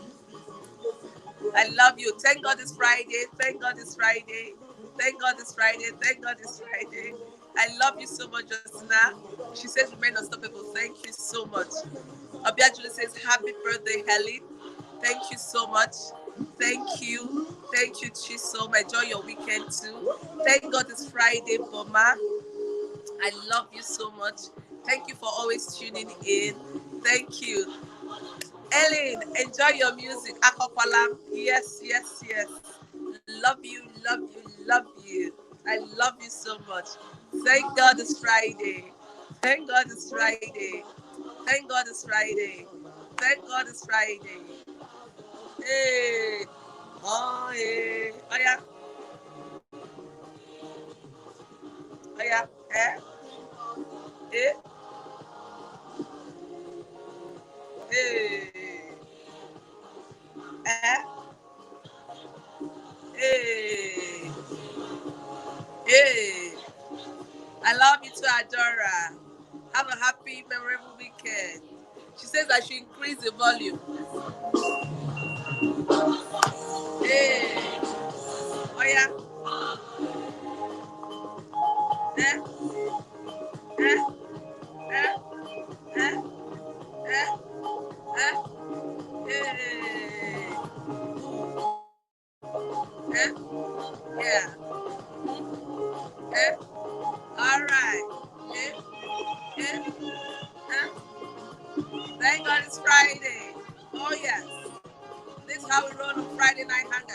I love you. Thank God it's Friday. Thank God it's Friday. Thank God it's Friday. Thank God it's Friday. I love you so much, Justina. She says, remain unstoppable. Thank you so much. Obiajulu says, happy birthday, Helen. Thank you so much. Thank you. Thank you, Chisom. Enjoy your weekend too. Thank God it's Friday, Boma. I love you so much. Thank you for always tuning in. Thank you. Ellen, enjoy your music. Akopala. Yes, yes, yes. Love you, love you, love you. I love you so much. Thank God it's Friday. Thank God it's Friday. Thank God it's Friday. Thank God it's Friday. Hey. Oh, hey. Oh, yeah. Oh, yeah. Eh? Eh? Hey. Eh? Hey. Hey. I love you too, Adora. Have a happy, memorable weekend. She says I should increase the volume. Hey. Oh, yeah. Eh? Eh? Eh? Eh? Eh? Eh? Hey. Eh? Yeah. Eh? All right. Eh? Eh? Eh? Thank God it's Friday. Oh, yes. This is how we roll on Friday night hangout.